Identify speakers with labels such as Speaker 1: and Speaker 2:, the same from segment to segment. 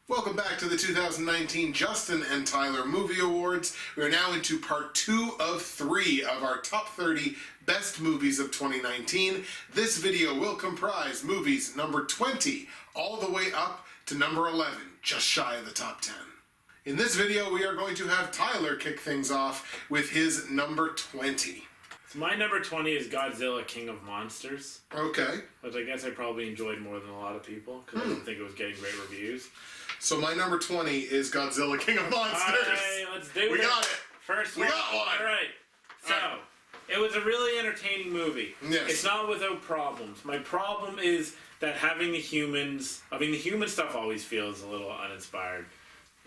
Speaker 1: Welcome back to the 2019 Justin and Tyler Movie Awards. We are now into part 2 of 3 of our top 30 best movies of 2019. This video will comprise movies number 20 all the way up to number 11, just shy of the top 10. In this video, we are going to have Tyler kick things off with his number 20.
Speaker 2: So my number 20 is Godzilla, King of Monsters.
Speaker 1: Okay.
Speaker 2: Which I guess I probably enjoyed more than a lot of people, because I don't think it was getting great reviews.
Speaker 1: So my number 20 is Godzilla, King of Monsters.
Speaker 2: Alright, let's do it.
Speaker 1: We got it.
Speaker 2: First
Speaker 1: one.
Speaker 2: We got one. Alright. So, it was a really entertaining movie.
Speaker 1: Yes.
Speaker 2: It's not without problems. My problem is that having the humans... I mean, the human stuff always feels a little uninspired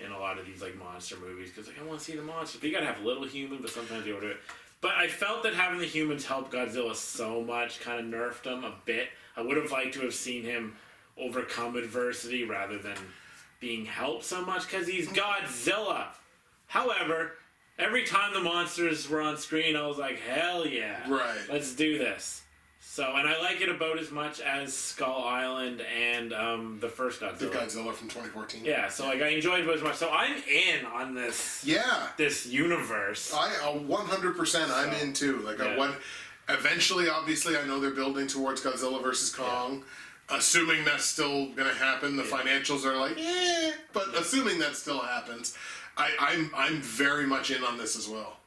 Speaker 2: in a lot of these, like, monster movies, because, like, I want to see the monsters. But you gotta have a little human, but sometimes you overdo it. But I felt that having the humans help Godzilla so much kind of nerfed him a bit. I would have liked to have seen him overcome adversity rather than being helped so much, because he's Godzilla. However, every time the monsters were on screen, I was like, hell yeah.
Speaker 1: Right.
Speaker 2: Let's do this. So, and I like it about as much as Skull Island and the first Godzilla.
Speaker 1: The Godzilla from 2014.
Speaker 2: Yeah, so like I enjoyed it as much. So I'm in on this.
Speaker 1: Yeah.
Speaker 2: This universe.
Speaker 1: 100% I'm in too. Like eventually, obviously, I know they're building towards Godzilla versus Kong. Yeah. Assuming that's still gonna happen, the financials are like, but assuming that still happens, I'm very much in on this as well.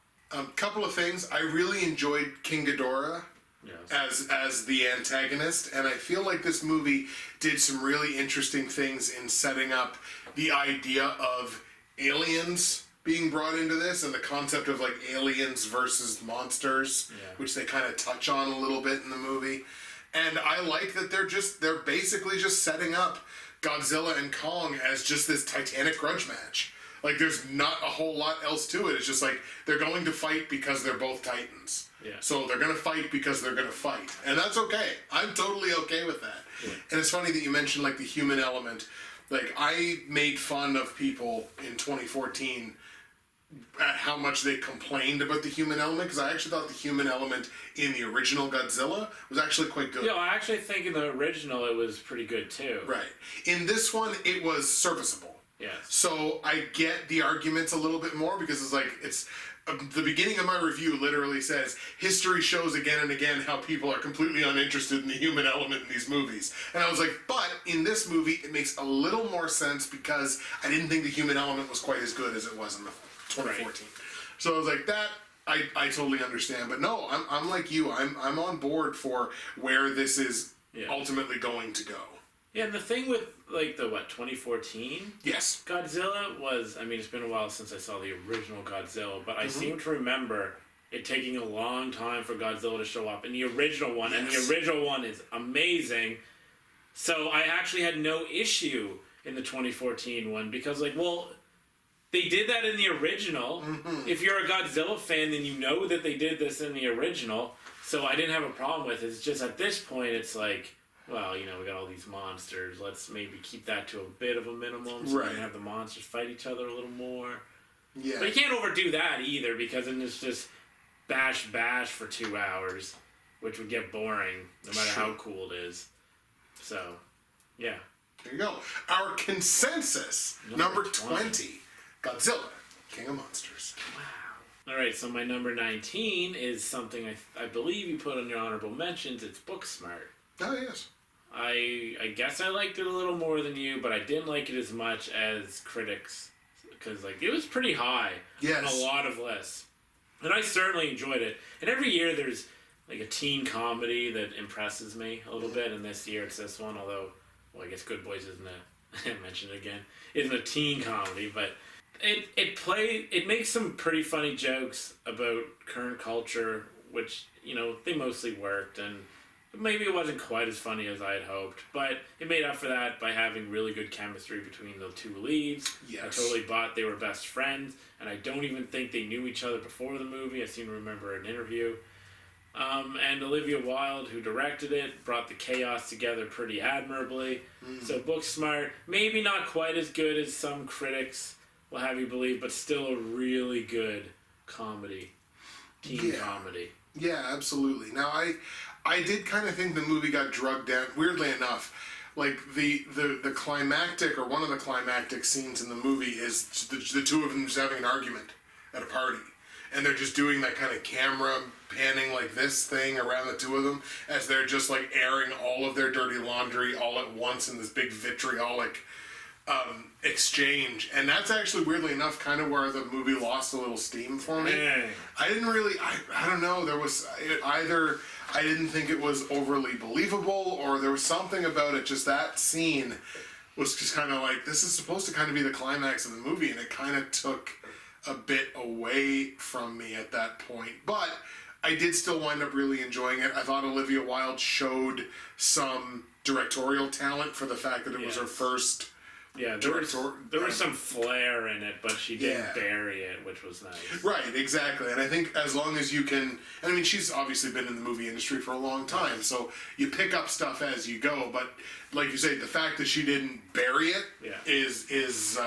Speaker 1: Couple of things. I really enjoyed King Ghidorah. Yes. As the antagonist, and I feel like this movie did some really interesting things in setting up the idea of aliens being brought into this and the concept of like aliens versus monsters, which they kind of touch on a little bit in the movie. And I like that they're basically just setting up Godzilla and Kong as just this titanic grudge match. Like there's not a whole lot else to it. It's just like they're going to fight because they're both titans. Yeah. So they're going to fight because they're going to fight. And that's okay. I'm totally okay with that. Yeah. And it's funny that you mentioned like the human element. Like I made fun of people in 2014 at how much they complained about the human element, because I actually thought the human element in the original Godzilla was actually quite good.
Speaker 2: Yeah, I actually think in the original it was pretty good too.
Speaker 1: Right. In this one, it was serviceable.
Speaker 2: Yes.
Speaker 1: So I get the arguments a little bit more, because it's like, the beginning of my review literally says, history shows again and again how people are completely uninterested in the human element in these movies. And I was like, but in this movie, it makes a little more sense because I didn't think the human element was quite as good as it was in the 2014. Right. So I was like, that, I totally understand. But no, I'm like you. I'm on board for where this is ultimately going to go.
Speaker 2: Yeah, and the thing with, like, 2014?
Speaker 1: Yes.
Speaker 2: Godzilla was, I mean, it's been a while since I saw the original Godzilla, but I seem to remember it taking a long time for Godzilla to show up in the original one, and the original one is amazing. So I actually had no issue in the 2014 one, because, like, well, they did that in the original. If you're a Godzilla fan, then you know that they did this in the original, so I didn't have a problem with it. It's just at this point, it's like, well, you know, we got all these monsters. Let's maybe keep that to a bit of a minimum so we can have the monsters fight each other a little more. Yeah. But you can't overdo that either, because then it's just bash for 2 hours, which would get boring no matter how cool it is. So, yeah.
Speaker 1: There you go. Our consensus, number 20, Godzilla, King of Monsters.
Speaker 2: Wow. All right, so my number 19 is something I believe you put on your honorable mentions. It's Booksmart.
Speaker 1: Oh, yes.
Speaker 2: I guess I liked it a little more than you, but I didn't like it as much as critics, because like it was pretty high on a lot of lists, and I certainly enjoyed it. And every year there's like a teen comedy that impresses me a little bit, and this year it's this one. Although, well, I guess Good Boys isn't I mentioned it again, isn't a teen comedy, but it makes some pretty funny jokes about current culture, which, you know, they mostly worked, and Maybe it wasn't quite as funny as I had hoped, but it made up for that by having really good chemistry between the two leads.
Speaker 1: Yes.
Speaker 2: I totally bought they were best friends, and I don't even think they knew each other before the movie. I seem to remember an interview. And Olivia Wilde, who directed it, brought the chaos together pretty admirably. So Booksmart, maybe not quite as good as some critics will have you believe, but still a really good comedy. Teen comedy.
Speaker 1: Yeah, absolutely. Now, I did kind of think the movie got drugged down. Weirdly enough, like the climactic, or one of the climactic scenes in the movie is the two of them just having an argument at a party. And they're just doing that kind of camera panning like this thing around the two of them as they're just like airing all of their dirty laundry all at once in this big vitriolic exchange. And that's actually, weirdly enough, kind of where the movie lost a little steam for me. I didn't really, I don't know, there was either I didn't think it was overly believable, or there was something about it, just that scene was just kind of like, this is supposed to kind of be the climax of the movie, and it kind of took a bit away from me at that point. But I did still wind up really enjoying it. I thought Olivia Wilde showed some directorial talent for the fact that it was her first.
Speaker 2: Yeah, there was some flair in it, but she didn't bury it, which was nice.
Speaker 1: Right, exactly. And I think as long as you can, I mean, she's obviously been in the movie industry for a long time, so you pick up stuff as you go. But like you say, the fact that she didn't bury it is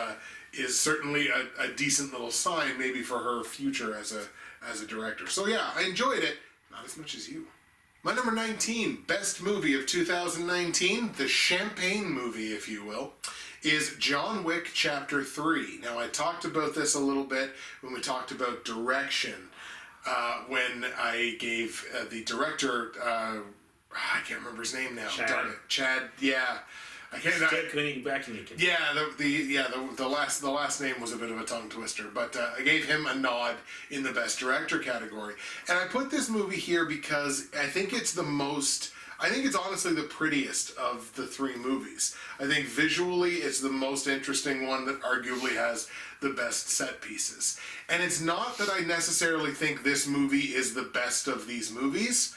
Speaker 1: certainly a decent little sign, maybe for her future as a director. So yeah, I enjoyed it, not as much as you. My number 19, best movie of 2019, the champagne movie, if you will, is John Wick Chapter 3. Now, I talked about this a little bit when we talked about direction, when I gave the director, I can't remember his name now.
Speaker 2: Chad.
Speaker 1: Darn it. Chad, yeah. I can't. The last name was a bit of a tongue twister, but I gave him a nod in the best director category, and I put this movie here because I think it's honestly the prettiest of the three movies. I think visually it's the most interesting one that arguably has the best set pieces. And it's not that I necessarily think this movie is the best of these movies.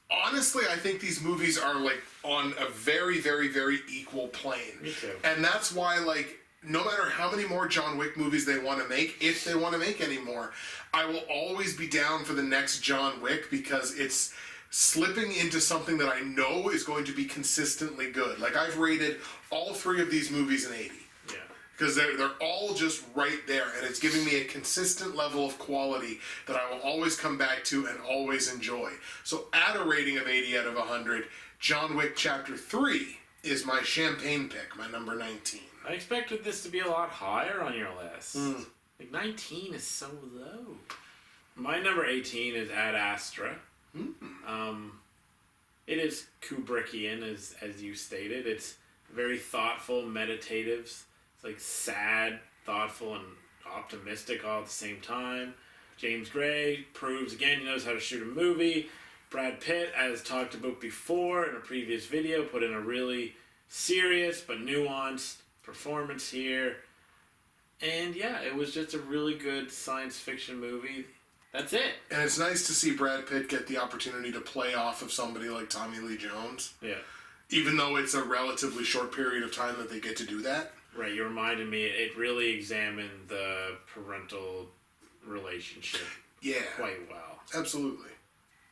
Speaker 1: Honestly, I think these movies are like on a very, very, very equal plane.
Speaker 2: Me too.
Speaker 1: And that's why, like, no matter how many more John Wick movies they want to make, if they want to make any more, I will always be down for the next John Wick because it's slipping into something that I know is going to be consistently good. Like, I've rated all three of these movies an 80.
Speaker 2: Yeah.
Speaker 1: Because they're all just right there, and it's giving me a consistent level of quality that I will always come back to and always enjoy. So at a rating of 80 out of 100, John Wick Chapter 3 is my champagne pick, my number 19.
Speaker 2: I expected this to be a lot higher on your list. Like, 19 is so low. My number 18 is Ad Astra. It is Kubrickian, as you stated. It's very thoughtful, meditative. It's like sad, thoughtful, and optimistic all at the same time. James Gray proves again he knows how to shoot a movie. Brad Pitt, as talked about before in a previous video, put in a really serious but nuanced performance here. And yeah, it was just a really good science fiction movie. That's it.
Speaker 1: And it's nice to see Brad Pitt get the opportunity to play off of somebody like Tommy Lee Jones.
Speaker 2: Yeah.
Speaker 1: Even though it's a relatively short period of time that they get to do that.
Speaker 2: Right, you reminded me, it really examined the parental relationship quite well.
Speaker 1: Absolutely.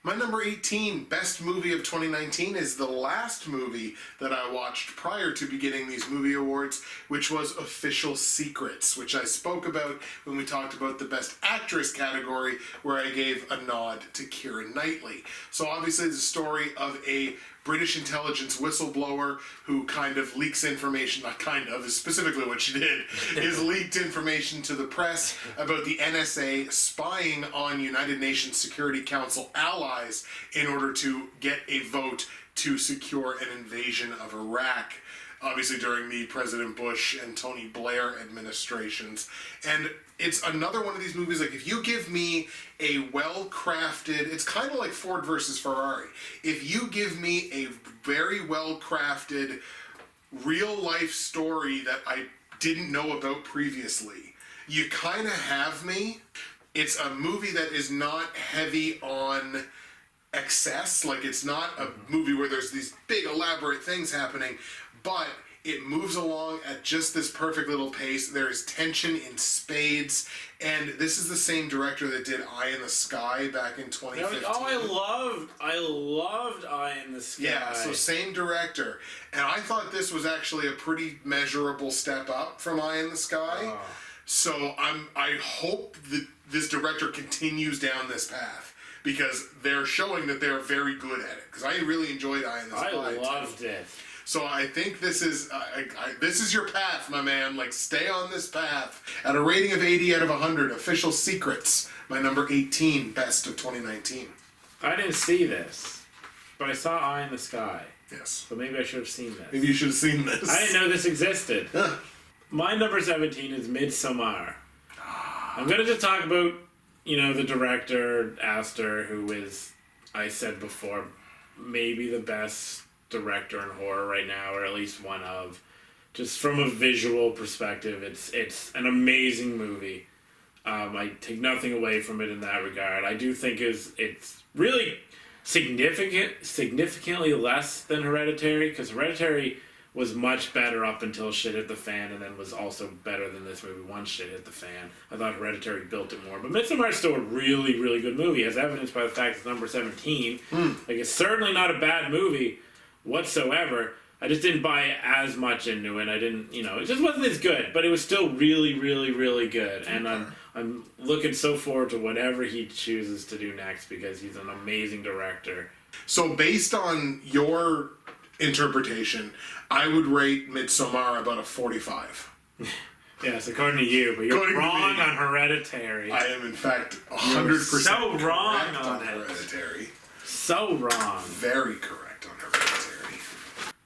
Speaker 1: My number 18 best movie of 2019 is the last movie that I watched prior to beginning these movie awards, which was Official Secrets, which I spoke about when we talked about the best actress category, where I gave a nod to Keira Knightley. So obviously it's a story of a British intelligence whistleblower who kind of leaks information, not kind of, is specifically what she did, is leaked information to the press about the NSA spying on United Nations Security Council allies in order to get a vote to secure an invasion of Iraq, obviously during the President Bush and Tony Blair administrations. And it's another one of these movies, like, if you give me a well-crafted, it's kind of like Ford versus Ferrari. If you give me a very well-crafted, real-life story that I didn't know about previously, you kind of have me. It's a movie that is not heavy on excess. Like, it's not a movie where there's these big elaborate things happening, but it moves along at just this perfect little pace. There is tension in spades, and this is the same director that did Eye in the Sky back in 2015.
Speaker 2: Oh, I loved Eye in the Sky.
Speaker 1: Yeah, so same director. And I thought this was actually a pretty measurable step up from Eye in the Sky. Oh. So I hope that this director continues down this path, because they're showing that they're very good at it. Because I really enjoyed Eye in the Sky.
Speaker 2: I loved it.
Speaker 1: So I think this is this is your path, my man. Like, stay on this path. At a rating of 80 out of 100, Official Secrets, my number 18, best of 2019.
Speaker 2: I didn't see this, but I saw Eye in the Sky.
Speaker 1: Yes.
Speaker 2: So maybe I should have seen this.
Speaker 1: Maybe you should have seen this.
Speaker 2: I didn't know this existed. My number 17 is Midsommar. I'm going to just talk about, the director, Aster, who is, I said before, maybe the best director in horror right now, or at least one of. Just from a visual perspective, it's an amazing movie. I take nothing away from it in that regard. I do think it's really significantly less than Hereditary, because Hereditary was much better up until shit hit the fan, and then was also better than this movie once shit hit the fan. I thought Hereditary built it more. But Midsommar is still a really, really good movie, as evidenced by the fact it's number 17. Like, it's certainly not a bad movie whatsoever. I just didn't buy as much into it. I didn't, it just wasn't as good, but it was still really, really, really good. And I'm looking so forward to whatever he chooses to do next, because he's an amazing director.
Speaker 1: So based on your interpretation, I would rate Midsommar about a 45.
Speaker 2: Yes, according to you, but you're wrong on Hereditary.
Speaker 1: I am, in fact, 100%
Speaker 2: so wrong
Speaker 1: on Hereditary.
Speaker 2: So wrong.
Speaker 1: Very correct on Hereditary.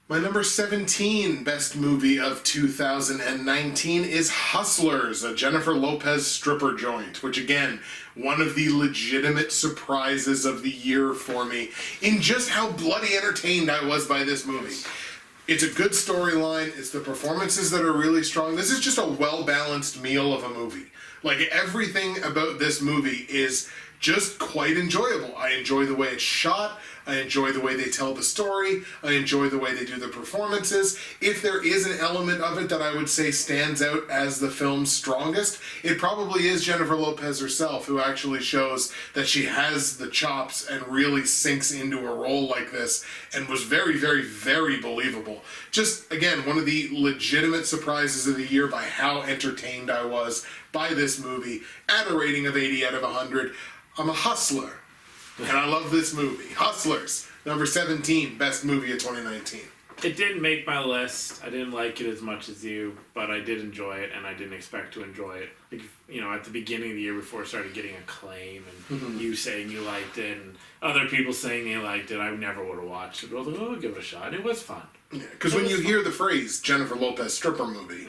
Speaker 1: My number 17 best movie of 2019 is Hustlers, a Jennifer Lopez stripper joint, which, again, one of the legitimate surprises of the year for me in just how bloody entertained I was by this movie. It's a good storyline. It's the performances that are really strong. This is just a well-balanced meal of a movie. Like, everything about this movie is just quite enjoyable. I enjoy the way it's shot. I enjoy the way they tell the story. I enjoy the way they do the performances. If there is an element of it that I would say stands out as the film's strongest, it probably is Jennifer Lopez herself, who actually shows that she has the chops and really sinks into a role like this, and was very, very, very believable. Just, again, one of the legitimate surprises of the year by how entertained I was by this movie. At a rating of 80 out of 100, I'm a hustler. And I love this movie. Hustlers, number 17, best movie of 2019.
Speaker 2: It didn't make my list. I didn't like it as much as you, but I did enjoy it, and I didn't expect to enjoy it. Like, at the beginning of the year, before it started getting acclaim, and you saying you liked it, and other people saying they liked it, I never would have watched it. But I was like, I'll give it a shot. And it was fun.
Speaker 1: Yeah, because when you hear the phrase Jennifer Lopez stripper movie,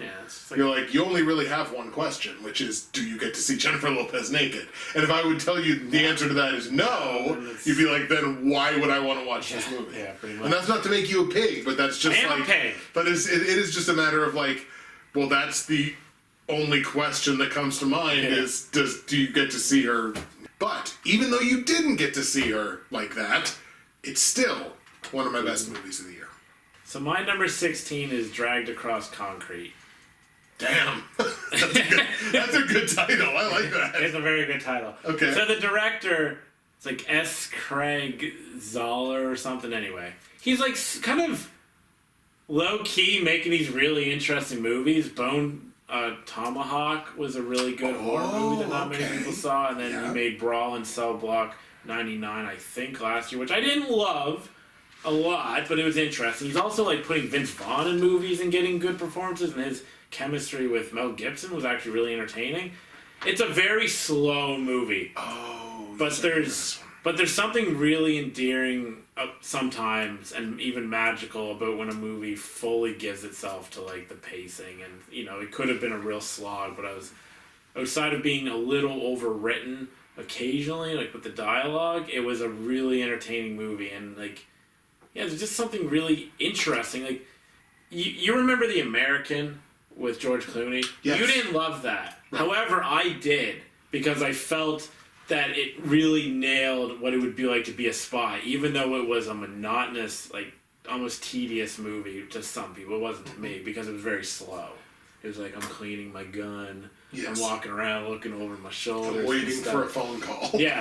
Speaker 1: you're like, you only really have one question, which is, do you get to see Jennifer Lopez naked? And if I would tell you the answer to that is no, you'd be like, then why would I want to watch this movie?
Speaker 2: Yeah, pretty much.
Speaker 1: And that's not to make you a pig, but that's just
Speaker 2: a pig.
Speaker 1: But it is just a matter of like, well, that's the only question that comes to mind is, do you get to see her? But even though you didn't get to see her like that, it's still one of my best movies of the year.
Speaker 2: So my number 16 is Dragged Across Concrete.
Speaker 1: Damn. That's a good title. I like that.
Speaker 2: It's a very good title.
Speaker 1: Okay.
Speaker 2: So the director, it's like S. Craig Zoller or something anyway. He's like kind of low-key making these really interesting movies. Bone Tomahawk was a really good horror movie that not many people saw. And then he made Brawl in Cell Block 99, I think, last year, which I didn't love a lot, but it was interesting. He's also like putting Vince Vaughn in movies and getting good performances, and his chemistry with Mel Gibson was actually really entertaining. It's a very slow movie. But there's something really endearing sometimes, and even magical, about when a movie fully gives itself to like the pacing, and it could have been a real slog, but I was, outside of being a little overwritten occasionally, like with the dialogue, it was a really entertaining movie, and like, yeah, there's just something really interesting. Like, you remember The American with George Clooney?
Speaker 1: Yes.
Speaker 2: You didn't love that.
Speaker 1: Right.
Speaker 2: However, I did, because I felt that it really nailed what it would be like to be a spy, even though it was a monotonous, like almost tedious movie to some people. It wasn't to me because it was very slow. It was like I'm cleaning my gun. Yes. I'm walking around looking over my shoulder.
Speaker 1: Waiting for a phone call.
Speaker 2: Yeah.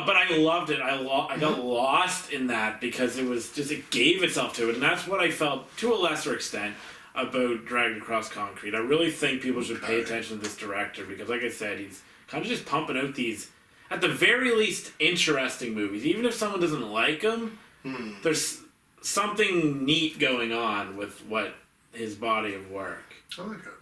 Speaker 2: But I loved it. I got lost in that because it was just, it gave itself to it. And that's what I felt, to a lesser extent, about Dragged Across Concrete. I really think people should pay attention to this director because, like I said, he's kind of just pumping out these, at the very least, interesting movies. Even if someone doesn't like them, there's something neat going on with what his body of work.
Speaker 1: I like it.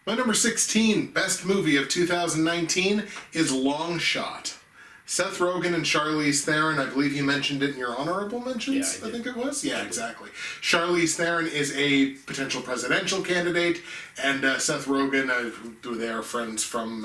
Speaker 1: My number 16 best movie of 2019 is Long Shot. Seth Rogen and Charlize Theron, I believe you mentioned it in your honorable mentions, I think it was? Yeah, exactly. Charlize Theron is a potential presidential candidate, and Seth Rogen, who they are friends from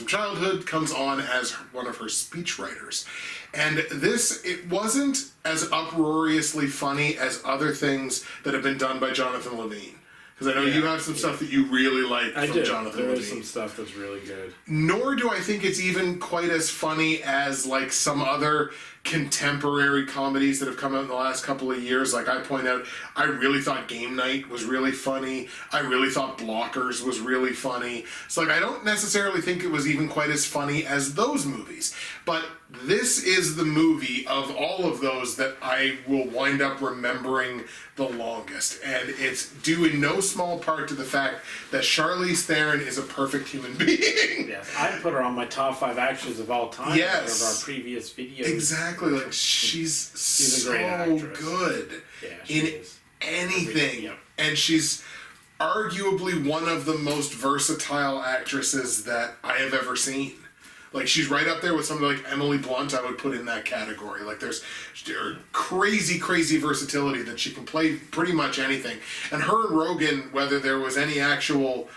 Speaker 1: childhood, comes on as one of her speechwriters. And this, it wasn't as uproariously funny as other things that have been done by Jonathan Levine. Because I know you have some stuff that you really like from Jonathan Levine.
Speaker 2: There is some stuff that's really good.
Speaker 1: Nor do I think it's even quite as funny as like some other contemporary comedies that have come out in the last couple of years. Like I point out, I really thought Game Night was really funny. I really thought Blockers was really funny. So like I don't necessarily think it was even quite as funny as those movies. But this is the movie of all of those that I will wind up remembering the longest. And it's due in no small part to the fact that Charlize Theron is a perfect human being.
Speaker 2: Yes, I'd put her on my top 5 actors of all time.
Speaker 1: Yes.
Speaker 2: Of our previous videos.
Speaker 1: Exactly. Like she's so
Speaker 2: a great actress.
Speaker 1: good in anything.
Speaker 2: Yep.
Speaker 1: And she's arguably one of the most versatile actresses that I have ever seen. Like, she's right up there with somebody like Emily Blunt, I would put in that category. Like, there's crazy, crazy versatility that she can play pretty much anything. And her and Rogen, whether there was any actual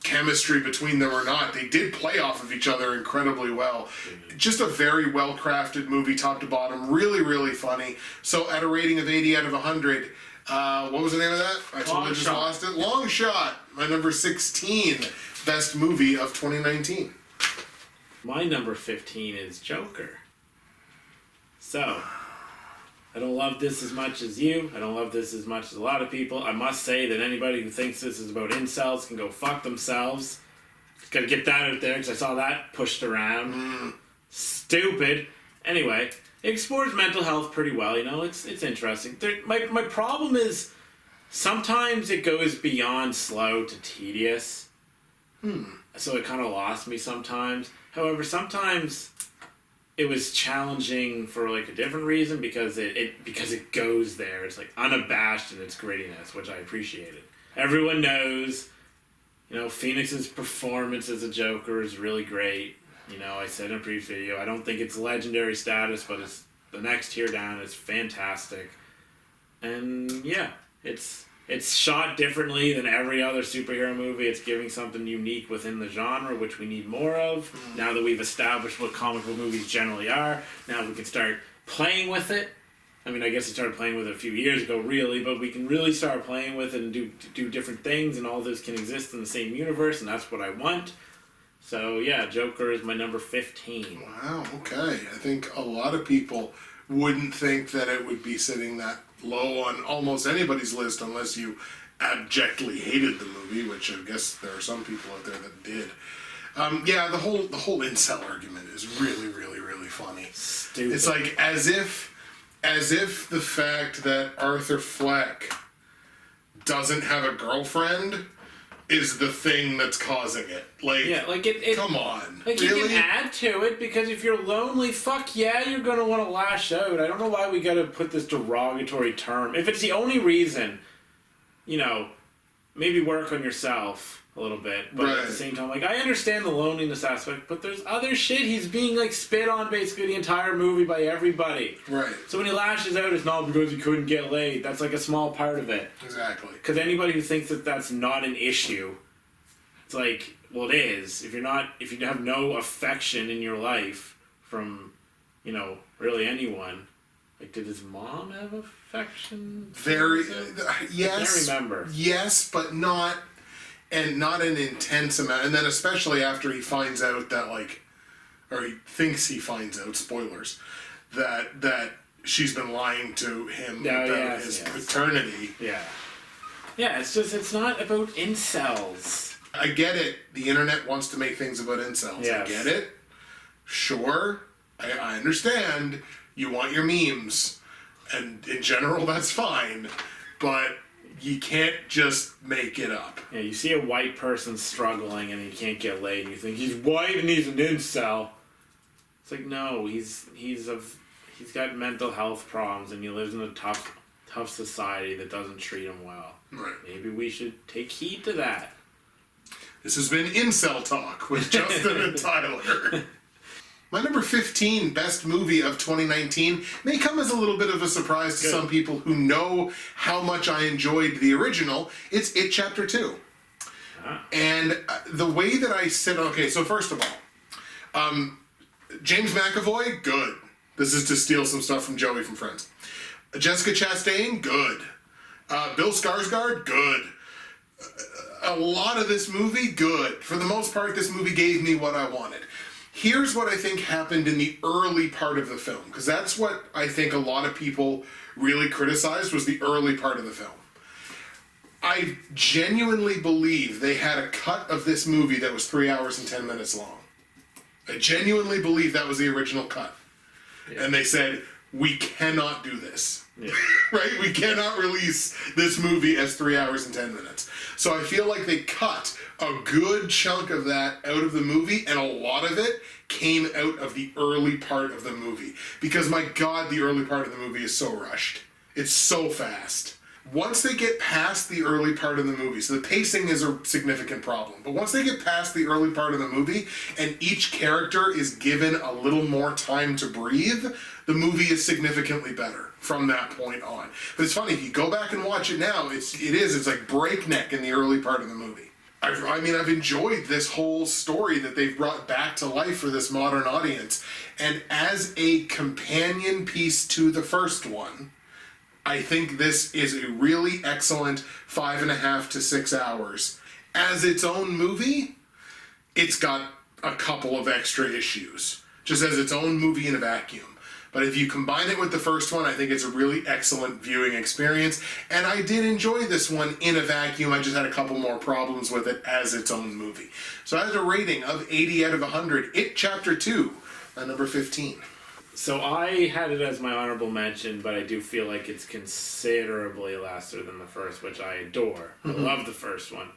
Speaker 1: chemistry between them or not, they did play off of each other incredibly well. Just a very well-crafted movie, top to bottom. Really, really funny. So, at a rating of 80 out of 100, what was the name of that? I totally just lost it. Long Shot, my number 16 best movie of 2019.
Speaker 2: My number 15 is Joker. So, I don't love this as much as you. I don't love this as much as a lot of people. I must say that anybody who thinks this is about incels can go fuck themselves. Gotta get that out there because I saw that pushed around. Stupid. Anyway, it explores mental health pretty well, you know, it's interesting. My problem is sometimes it goes beyond slow to tedious. So it kind of lost me sometimes. However, sometimes it was challenging for like a different reason because it goes there. It's like unabashed in its grittiness, which I appreciated. Everyone knows, you know, Phoenix's performance as a Joker is really great. You know, I said in a previous video, I don't think it's legendary status, but it's the next tier down. It's fantastic. And yeah, it's shot differently than every other superhero movie. It's giving something unique within the genre, which we need more of. Now that we've established what comic book movies generally are, now we can start playing with it. I mean, I guess we started playing with it a few years ago, really, but we can really start playing with it and do different things, and all this can exist in the same universe, and that's what I want. So, yeah, Joker is my number 15.
Speaker 1: Wow, okay. I think a lot of people wouldn't think that it would be sitting that low on almost anybody's list unless you abjectly hated the movie, which I guess there are some people out there that did. Yeah, the whole incel argument is really, really, really funny.
Speaker 2: Stupid.
Speaker 1: It's like as if the fact that Arthur Fleck doesn't have a girlfriend is the thing that's causing it. Like,
Speaker 2: yeah, like it
Speaker 1: come on.
Speaker 2: Like,
Speaker 1: really?
Speaker 2: You can add to it, because if you're lonely, fuck yeah, you're gonna want to lash out. I don't know why we gotta put this derogatory term. If it's the only reason, you know, maybe work on yourself a little bit. But at the same time, like, I understand the loneliness aspect, but there's other shit. He's being, like, spit on basically the entire movie by everybody.
Speaker 1: Right.
Speaker 2: So when he lashes out, it's not because he couldn't get laid. That's, like, a small part of it.
Speaker 1: Exactly.
Speaker 2: Because anybody who thinks that that's not an issue, it's like, well, it is. If you have no affection in your life from, you know, really anyone. Like, did his mom have affection?
Speaker 1: Very, yes.
Speaker 2: I can't remember.
Speaker 1: Yes, but not an intense amount. And then especially after he finds out that, like, or he thinks he finds out, spoilers, that she's been lying to him about his paternity.
Speaker 2: Yeah. Yeah, it's not about incels.
Speaker 1: I get it. The internet wants to make things about incels.
Speaker 2: Yes.
Speaker 1: I get it. Sure. I understand. You want your memes. And in general, that's fine. But you can't just make it up.
Speaker 2: Yeah, you see a white person struggling and he can't get laid, and you think he's white and he's an incel. It's like, no, he's got mental health problems and he lives in a tough society that doesn't treat him well.
Speaker 1: Right.
Speaker 2: Maybe we should take heed to that.
Speaker 1: This has been Incel Talk with Justin and Tyler. My number 15 best movie of 2019 may come as a little bit of a surprise to some people who know how much I enjoyed the original. It's It Chapter 2. And the way that I said, okay, so first of all, James McAvoy, good. This is to steal some stuff from Joey from Friends. Jessica Chastain, good. Bill Skarsgård, good. A lot of this movie, good. For the most part, this movie gave me what I wanted. Here's what I think happened in the early part of the film, because that's what I think a lot of people really criticized, was the early part of the film. I genuinely believe they had a cut of this movie that was 3 hours and 10 minutes long. I genuinely believe that was the original cut. Yeah. And they said, we cannot do this. Yeah. Right? We cannot release this movie as 3 hours and 10 minutes. So I feel like they cut a good chunk of that out of the movie, and a lot of it came out of the early part of the movie. Because my God, the early part of the movie is so rushed. It's so fast. Once they get past the early part of the movie, so the pacing is a significant problem, but once they get past the early part of the movie and each character is given a little more time to breathe, the movie is significantly better from that point on. But it's funny, if you go back and watch it now, it's like breakneck in the early part of the movie. I've enjoyed this whole story that they've brought back to life for this modern audience. And as a companion piece to the first one, I think this is a really excellent 5.5 to 6 hours. As its own movie, it's got a couple of extra issues. Just as its own movie in a vacuum. But if you combine it with the first one, I think it's a really excellent viewing experience. And I did enjoy this one in a vacuum. I just had a couple more problems with it as its own movie. So I had a rating of 80 out of 100. It Chapter 2, number 15.
Speaker 2: So I had it as my honorable mention, but I do feel like it's considerably lesser than the first, which I adore. Mm-hmm. I love the first one.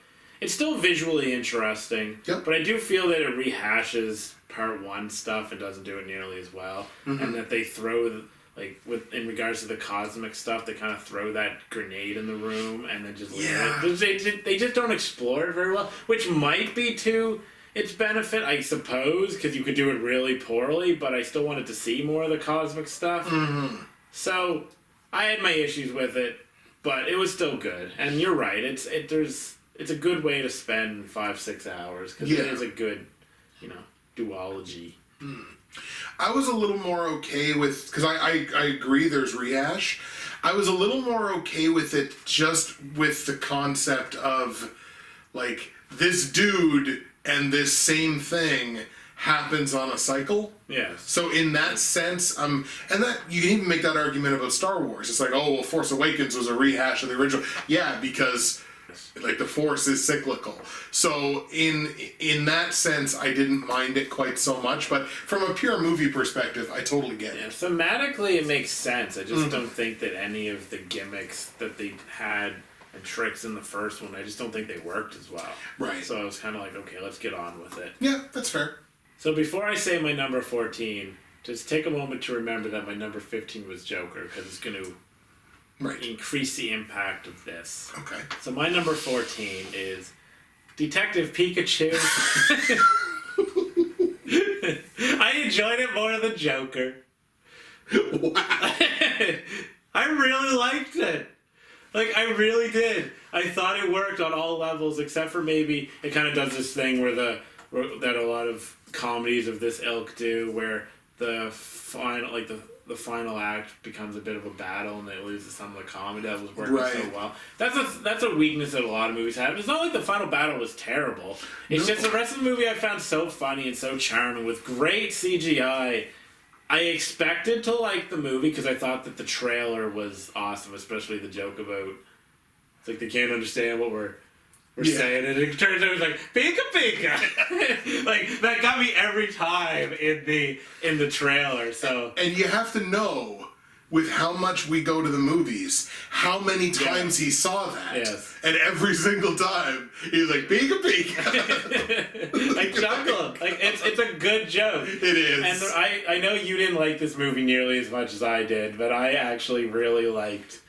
Speaker 2: It's still visually interesting, but I do feel that it rehashes part one stuff and doesn't do it nearly as well. Mm-hmm. And that they throw, in regards to the cosmic stuff, they kind of throw that grenade in the room and then just leave it. They just don't explore it very well, which might be to its benefit, I suppose, because you could do it really poorly, but I still wanted to see more of the cosmic stuff. Mm-hmm. So I had my issues with it, but it was still good. And you're right, it's a good way to spend 5-6 hours, because it is a good, duology. Mm.
Speaker 1: I was a little more okay with, because I agree there's rehash, I was a little more okay with it just with the concept of, this dude and this same thing happens on a cycle.
Speaker 2: Yes.
Speaker 1: So in that sense, and that you can even make that argument about Star Wars. It's like, oh, well, Force Awakens was a rehash of the original. Yeah, because the Force is cyclical. So in that sense, I didn't mind it quite so much. But from a pure movie perspective, I totally get it.
Speaker 2: Thematically, it makes sense. I just don't think that any of the gimmicks that they had and tricks in the first one, I just don't think they worked as well.
Speaker 1: Right.
Speaker 2: So I was kind of like, okay, let's get on with it.
Speaker 1: Yeah, that's fair.
Speaker 2: So before I say my number 14, just take a moment to remember that my number 15 was Joker, because it's going to increase the impact of this.
Speaker 1: Okay.
Speaker 2: So my number 14 is Detective Pikachu. I enjoyed it more than Joker.
Speaker 1: Wow.
Speaker 2: I really liked it. I really did. I thought it worked on all levels, except for maybe it kind of does this thing that a lot of comedies of this ilk do, where the final, the final act becomes a bit of a battle and they loses some of the comedy that was working so well. That's a weakness that a lot of movies have. It's not like the final battle was terrible. It's just the rest of the movie I found so funny and so charming with great CGI. I expected to like the movie because I thought that the trailer was awesome, especially the joke about it's like they can't understand what we're saying, and it turns out it's like pika pika. Like that got me every time in the trailer. So
Speaker 1: and you have to know with how much we go to the movies, how many times he saw that.
Speaker 2: Yes.
Speaker 1: And every single time he's like pika pika.
Speaker 2: I chuckled. Like it's a good joke.
Speaker 1: It is.
Speaker 2: And I know you didn't like this movie nearly as much as I did, but I actually really liked.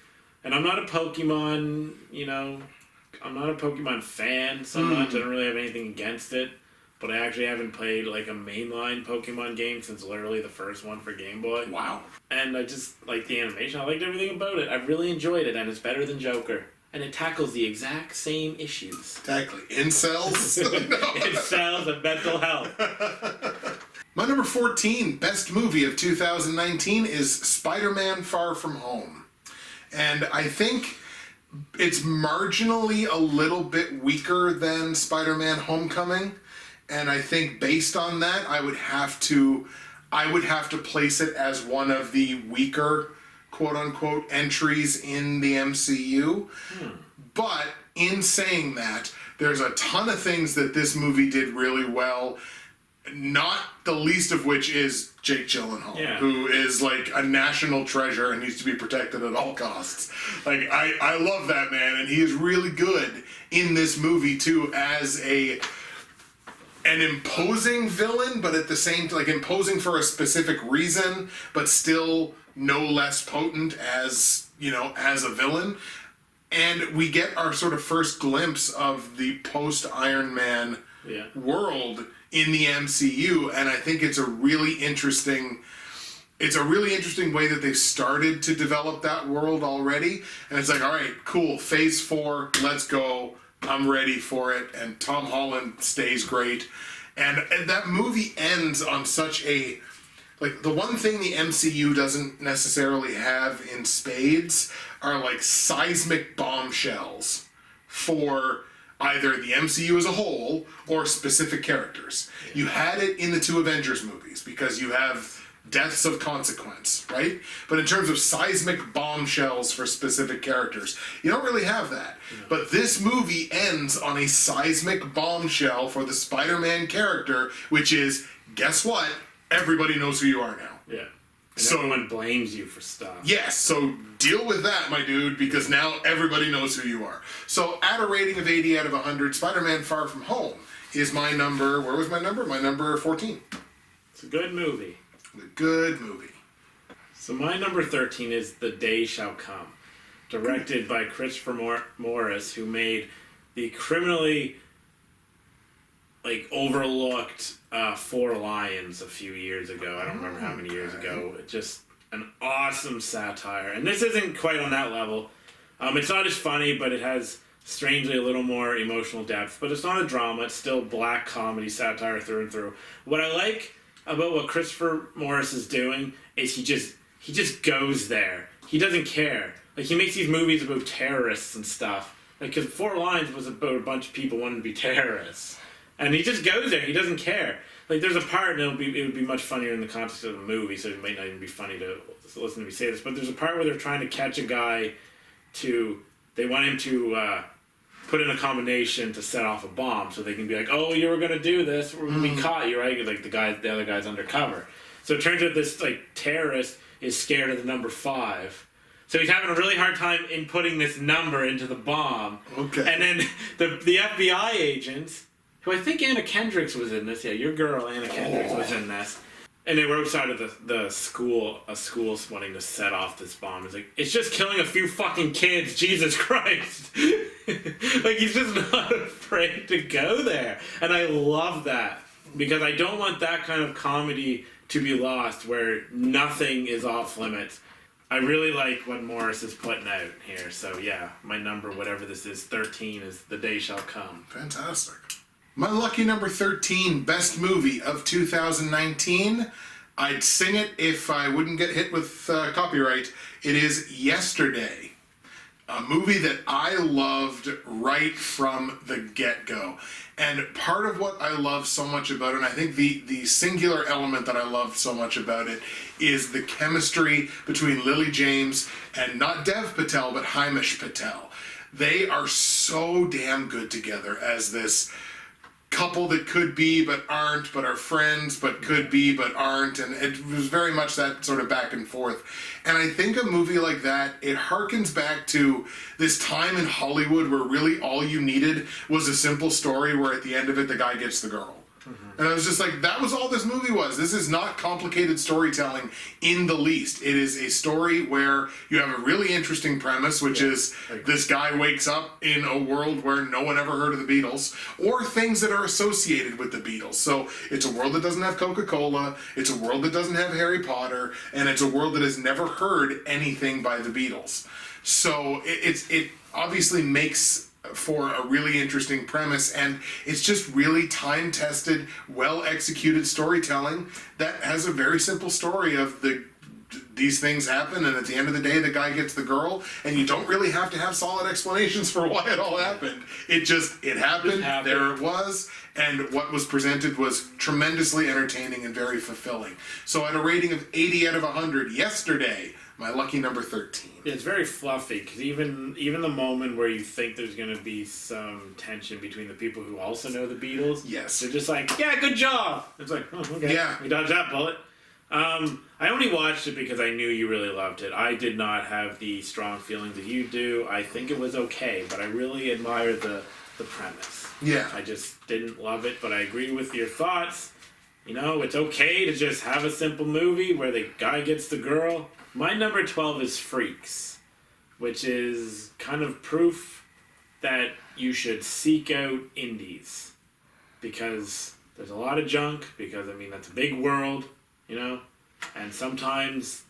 Speaker 2: And I'm not a Pokemon, I'm not a Pokemon fan so much. I don't really have anything against it. But I actually haven't played like a mainline Pokemon game since literally the first one for Game Boy.
Speaker 1: Wow.
Speaker 2: And I just liked the animation. I liked everything about it. I really enjoyed it, and it's better than Joker. And it tackles the exact same issues.
Speaker 1: Exactly. Incels.
Speaker 2: Incels and mental health.
Speaker 1: My number 14 best movie of 2019 is Spider-Man Far From Home. And I think it's marginally a little bit weaker than Spider-Man Homecoming. And I think based on that, I would have to place it as one of the weaker, quote unquote, entries in the MCU. But in saying that, there's a ton of things that this movie did really well. Not the least of which is Jake Gyllenhaal, who is like a national treasure and needs to be protected at all costs. Like I love that man, and he is really good in this movie too as an imposing villain, but at the same time, like imposing for a specific reason, but still no less potent as as a villain. And we get our sort of first glimpse of the post Iron Man world in the MCU, and I think it's a really interesting way that they've started to develop that world already. And it's like, all right, cool, phase 4, let's go. I'm ready for it. And Tom Holland stays great. And that movie ends on such a, like, the one thing the MCU doesn't necessarily have in spades are like seismic bombshells for either the MCU as a whole or specific characters. You had it in the 2 Avengers movies because you have deaths of consequence, right? But in terms of seismic bombshells for specific characters, you don't really have that. But this movie ends on a seismic bombshell for the Spider-Man character, which is, guess what? Everybody knows who you are now.
Speaker 2: Yeah. And so everyone blames you for stuff.
Speaker 1: Yes, so deal with that, my dude, because now everybody knows who you are. So at a rating of 80 out of 100, Spider-Man Far From Home is my number, where was my number? My number 14.
Speaker 2: It's a good movie.
Speaker 1: A good movie.
Speaker 2: So my number 13 is The Day Shall Come, directed by Christopher Morris, who made the criminally overlooked Four Lions a few years ago. I don't remember how many years ago. Just an awesome satire. And this isn't quite on that level. It's not as funny, but it has strangely a little more emotional depth. But it's not a drama. It's still black comedy satire through and through. What I like about what Christopher Morris is doing is he just goes there. He doesn't care. Like, he makes these movies about terrorists and stuff. Like, because Four Lions was about a bunch of people wanting to be terrorists. And he just goes there. He doesn't care. Like, there's a part, and it would be much funnier in the context of the movie, so it might not even be funny to listen to me say this, but there's a part where they're trying to catch a guy they want him to put in a combination to set off a bomb, so they can be like, oh, you were going to do this, we caught you, right? Like, the other guy's undercover. So it turns out this, terrorist is scared of the number 5. So he's having a really hard time in putting this number into the bomb.
Speaker 1: Okay.
Speaker 2: And then the FBI agents, who I think Anna Kendricks was in this. Yeah, your girl Anna Kendricks was in this. And they were outside of the school, a school's wanting to set off this bomb. It's like, it's just killing a few fucking kids, Jesus Christ. Like, he's just not afraid to go there. And I love that. Because I don't want that kind of comedy to be lost where nothing is off limits. I really like what Morris is putting out here. So yeah, my number, whatever this is, 13 is The Day Shall Come.
Speaker 1: Fantastic. My lucky number 13 best movie of 2019, I'd sing it if I wouldn't get hit with copyright. It is Yesterday, a movie that I loved right from the get-go. And part of what I love so much about it, and I think the singular element that I loved so much about it, is the chemistry between Lily James and not Dev Patel, but Hamish Patel. They are so damn good together as this couple that could be but aren't, but are friends but could be but aren't, and it was very much that sort of back and forth. And I think a movie like that, it harkens back to this time in Hollywood where really all you needed was a simple story where at the end of it the guy gets the girl. And I was just like, that was all this movie was. This is not complicated storytelling in the least. It is a story where you have a really interesting premise, which is this guy wakes up in a world where no one ever heard of the Beatles, or things that are associated with the Beatles. So it's a world that doesn't have Coca-Cola, it's a world that doesn't have Harry Potter, and it's a world that has never heard anything by the Beatles. So it obviously makes for a really interesting premise, and it's just really time-tested, well-executed storytelling that has a very simple story of these things happen, and at the end of the day the guy gets the girl, and you don't really have to have solid explanations for why it all happened. It happened, there it was, and what was presented was tremendously entertaining and very fulfilling. So at a rating of 80 out of 100, Yesterday, my lucky number 13.
Speaker 2: It's very fluffy, because even the moment where you think there's going to be some tension between the people who also know the Beatles,
Speaker 1: yes,
Speaker 2: they're just like, yeah, good job. It's like, oh, okay,
Speaker 1: yeah,
Speaker 2: we dodged that bullet. I only watched it because I knew you really loved it. I did not have the strong feelings that you do. I think it was okay, but I really admire the premise.
Speaker 1: Yeah.
Speaker 2: I just didn't love it, but I agree with your thoughts. You know, it's okay to just have a simple movie where the guy gets the girl. My number 12 is Freaks, which is kind of proof that you should seek out indies, because there's a lot of junk, because, I mean, that's a big world, you know, and sometimes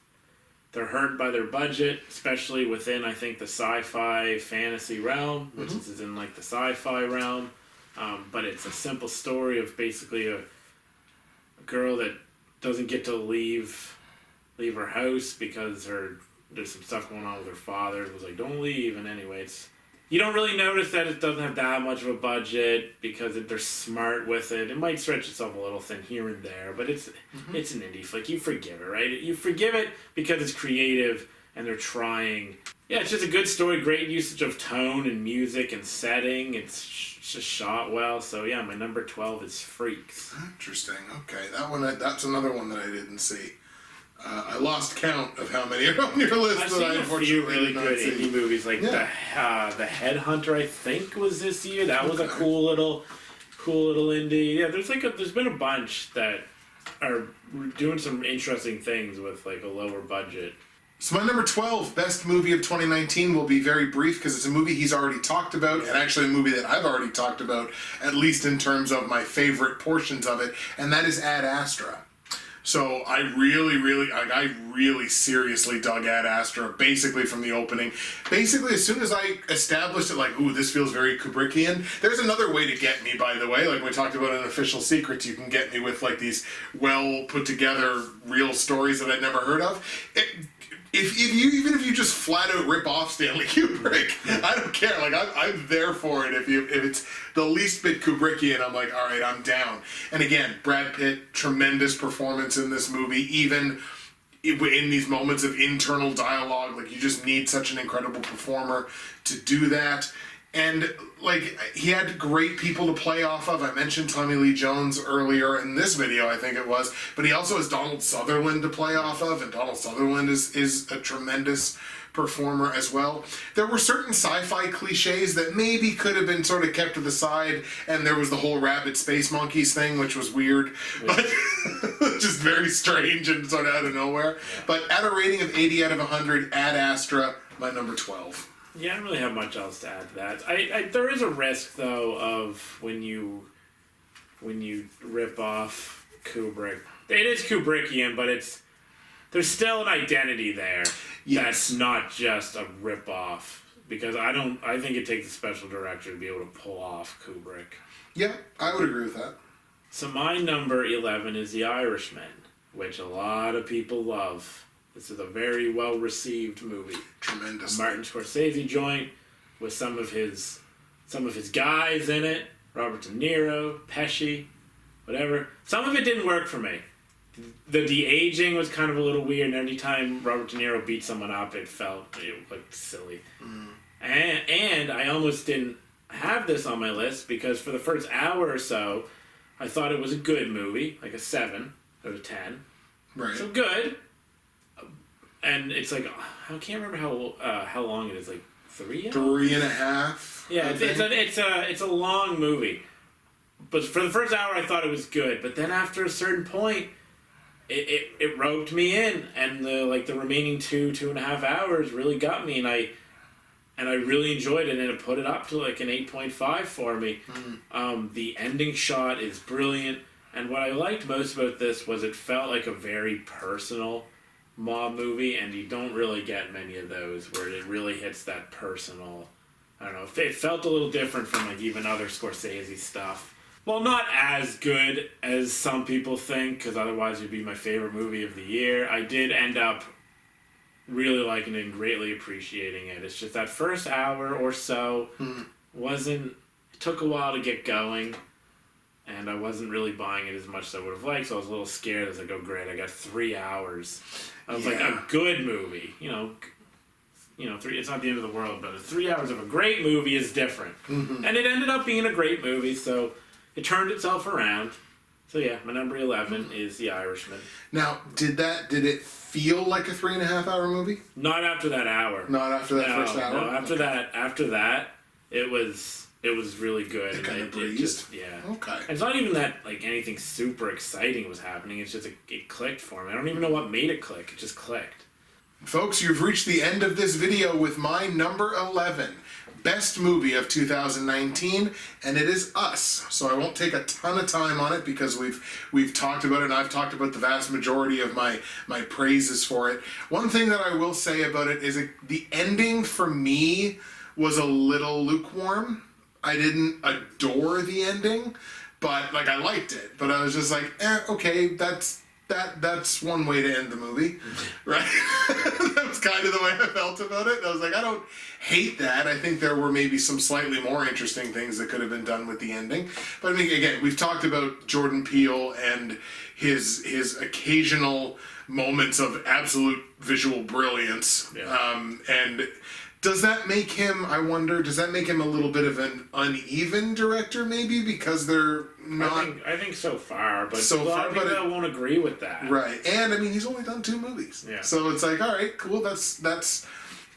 Speaker 2: they're hurt by their budget, especially within, I think, the sci-fi fantasy realm, which is in, like, the sci-fi realm, but it's a simple story of basically a girl that doesn't get to leave her house because there's some stuff going on with her father. It was like, don't leave, and anyway, you don't really notice that it doesn't have that much of a budget because they're smart with it. It might stretch itself a little thin here and there, but it's an indie flick. You forgive it, right? You forgive it because it's creative and they're trying. Yeah, it's just a good story, great usage of tone and music and setting. It's just shot well. So yeah, my number 12 is Freaks.
Speaker 1: Interesting. Okay, that's another one that I didn't see. I lost count of how many are on your list.
Speaker 2: I've seen a few really good indie movies, like the Headhunter. I think was this year. That was a cool little indie. Yeah, there's been a bunch that are doing some interesting things with like a lower budget.
Speaker 1: So my number 12 best movie of 2019 will be very brief because it's a movie he's already talked about, and actually a movie that I've already talked about, at least in terms of my favorite portions of it, and that is Ad Astra. So I really seriously dug Ad Astra, basically from the opening. Basically, as soon as I established it, like, ooh, this feels very Kubrickian. There's another way to get me, by the way. Like we talked about in Official Secrets, you can get me with like these well put together real stories that I'd never heard of. Even if you just flat out rip off Stanley Kubrick, I don't care. Like I'm there for it. If it's the least bit Kubrickian, I'm like, all right, I'm down. And again, Brad Pitt, tremendous performance in this movie. Even in these moments of internal dialogue, like you just need such an incredible performer to do that. And like he had great people to play off of. I mentioned Tommy Lee Jones earlier in this video, I think it was, but he also has Donald Sutherland to play off of, and Donald Sutherland is a tremendous performer as well. There were certain sci-fi cliches that maybe could have been sort of kept to the side, and there was the whole rabid space monkeys thing, which was weird, but just very strange and sort of out of nowhere. But at a rating of 80 out of 100, Ad Astra, my number 12.
Speaker 2: Yeah, I don't really have much else to add to that. There is a risk though of when you rip off Kubrick. It is Kubrickian, but there's still an identity there. Yes. That's not just a rip off, because I think it takes a special director to be able to pull off Kubrick.
Speaker 1: Yeah, I would agree with that.
Speaker 2: So my number 11 is The Irishman, which a lot of people love. This is a very well received movie.
Speaker 1: Tremendous.
Speaker 2: A Martin Scorsese joint with some of his guys in it. Robert De Niro, Pesci, whatever. Some of it didn't work for me. The de-aging was kind of a little weird, and anytime Robert De Niro beat someone up, it looked silly. And I almost didn't have this on my list because for the first hour or so, I thought it was a good movie, like a 7 out of 10.
Speaker 1: Right.
Speaker 2: So good. And it's like, I can't remember how long it is, like 3 hours?
Speaker 1: 3.5.
Speaker 2: Yeah, it's a long movie. But for the first hour, I thought it was good. But then after a certain point, it roped me in, and the remaining 2.5 hours really got me, and I really enjoyed it, and it put it up to like an 8.5 for me. The ending shot is brilliant, and what I liked most about this was it felt like a very personal mob movie, and you don't really get many of those where it really hits that personal. I don't know, it felt a little different from like even other Scorsese stuff. Well, not as good as some people think, because otherwise it would be my favorite movie of the year. I did end up really liking it and greatly appreciating it. It's just that first hour or so it took a while to get going, and I wasn't really buying it as much as I would have liked, so I was a little scared. I was like, oh great, I got 3 hours of like a good movie. It's not the end of the world, but 3 hours of a great movie is different. And it ended up being a great movie, so it turned itself around. So yeah, my number 11 is The Irishman.
Speaker 1: Now, did it feel like a 3.5 hour movie?
Speaker 2: Not after that hour.
Speaker 1: Not after that first hour?
Speaker 2: No, after that, it was really good.
Speaker 1: It kind of breezed?
Speaker 2: Just, yeah.
Speaker 1: Okay.
Speaker 2: And it's not even that like anything super exciting was happening. It's just it clicked for me. I don't even know what made it click. It just clicked.
Speaker 1: Folks, you've reached the end of this video with my number 11. Best movie of 2019, and it is Us. So I won't take a ton of time on it because we've talked about it, and I've talked about the vast majority of my praises for it. One thing that I will say about it is the ending for me was a little lukewarm. I didn't adore the ending, but like I liked it. But I was just like, okay, that's one way to end the movie, right? That was kind of the way I felt about it. I was like, I don't hate that. I think there were maybe some slightly more interesting things that could have been done with the ending. But I mean, again, we've talked about Jordan Peele and his occasional moments of absolute visual brilliance.
Speaker 2: Yeah.
Speaker 1: And does that make him, I wonder, does that make him a little bit of an uneven director maybe because they're not...
Speaker 2: I think so far, but
Speaker 1: so
Speaker 2: a lot
Speaker 1: far,
Speaker 2: of people
Speaker 1: but
Speaker 2: won't agree with that.
Speaker 1: Right. And I mean, he's only done 2 movies.
Speaker 2: Yeah.
Speaker 1: So it's like, all right, cool, that's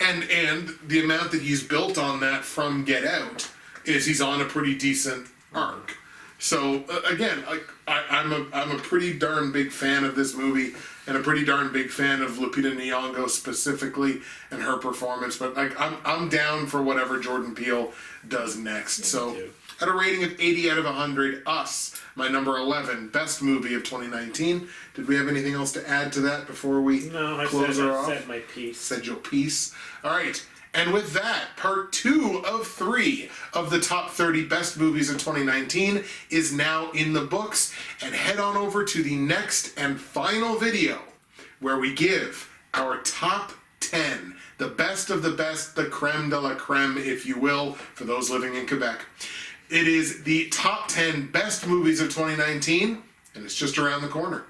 Speaker 1: and the amount that he's built on that from Get Out is he's on a pretty decent arc. So again, I'm a pretty darn big fan of this movie, and a pretty darn big fan of Lupita Nyong'o specifically and her performance. But like, I'm down for whatever Jordan Peele does next. So at a rating of 80 out of 100, Us, my number 11, best movie of 2019. Did we have anything else to add to that before we close her off?
Speaker 2: I said my piece.
Speaker 1: Said your piece. All right. And with that, part 2 of 3 of the top 30 best movies of 2019 is now in the books. And head on over to the next and final video where we give our top 10, the best of the best, the creme de la creme, if you will, for those living in Quebec. It is the top 10 best movies of 2019, and it's just around the corner.